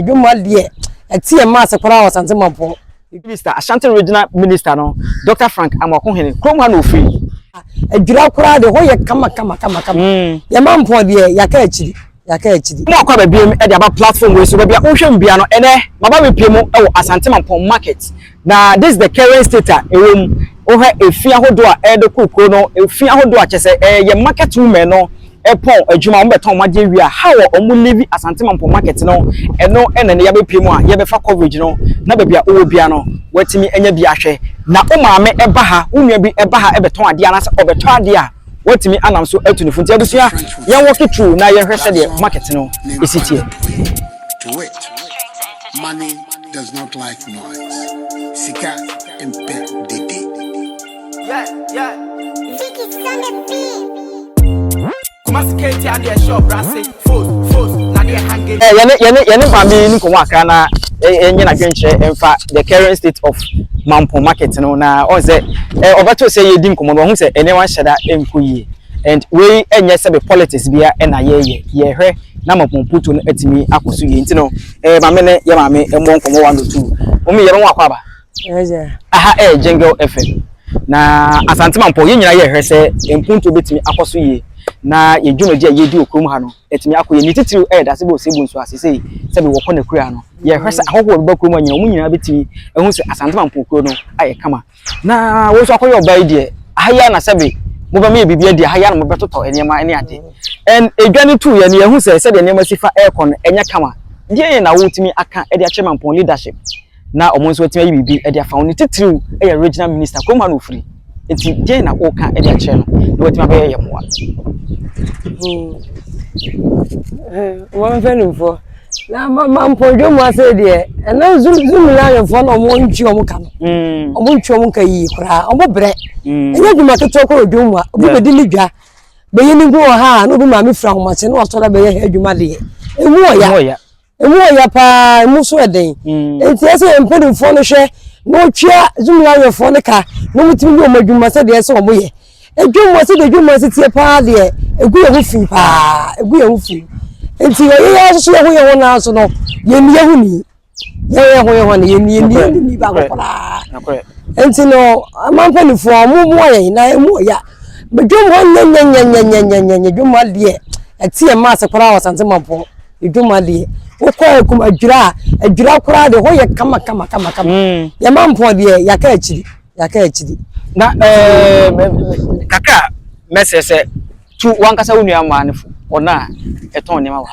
Juma dear, a tea master for hours and some more. Minister, Ashanti Regional Minister, no, Dr. Frank Amakohene, Chroma no free. A Jura, the way you come. Your mom for dear, Yakachi. More come a beam at the platform where so be ocean piano and Mama Pimo Asante Mampong market. Now this is the current state a room over a fear who do a the cook no a fear who do a market woman no a pon a juma beton majeria how omu live Asante Mampong market no and no and then yabe pimo yabe for coverage no na be bia obiano wetimi enya bi ahwe na o maame eba ha unwa bi eba ha ebeton ade anase obeton ade a wetimi anam so atuni funti abusua ya walk through na ye hwese de market no esitie to it. Money does not like noise. Sika empe dede. Yeah. Vicky Kumasiketi and their shop, Brassy, food, na they hanging. Yene family ni ko aka na enye na dwenche emfa the current state of Mampong market no na on say obato say ye dim komo no hu say ene wan sheda enkoyi and we enye say be politics bia na ye hwe na Mampong puto no atimi akoso ye ntino mame ne ye mame embo nkomo 102 omi ye ron akwaba aha Jingle FM na Asante Mampong ye nyina ye hwe say empunto betimi akoso ye na ye dwumaji ye di okrom ha no etimi akoye ni titiru da se bo sebu nso asese se be wokọ na kura no ye hwese ahoho be bakrom anya mu nyina betimi ehun se Asante Mampong kuro no aye kama na wo so akoye obai de ahaya na sebe mo ba me bibia de ahaya na mo betoto enema ene ade en edwane tu ye ne ehun se de enema sifa aircon enya kama die na wotimi aka e de ache Mampong leadership na omo nso wotimi bibi e de afa oni titiru regional minister krom ha no free enti die na wo ka e de ache no wotimi ba ye moa one friend for na Mampong Juma say there and now zoom la for no mo nchi o mo ka no o mo nchi o mo ka yi kura o mo bre enye Juma ke to ko Juma obi be dili dwa be yini go ha no bi ma me fra ho ma se no so da be ye Juma de emu oya pa emu so eden enti ese empedin fo no hwe no twia zoom la for no ka no mutimi o ma Juma say there se o mo ye Juma say de Juma say tie pa de egu ye hu fi enti ye so ye ho na so no ye ni hu ni ye ho ni ni ba ko la enti no Mampong fo mo ye na emu ya be Juma nya Juma de etie ma se kora Asante Mampong Juma de wo ko kum adwira kora de ho ye kama ya Mampong de ya ka achiri na kaka mesese tu wankasa wonu amane fo ona eton ne ma wa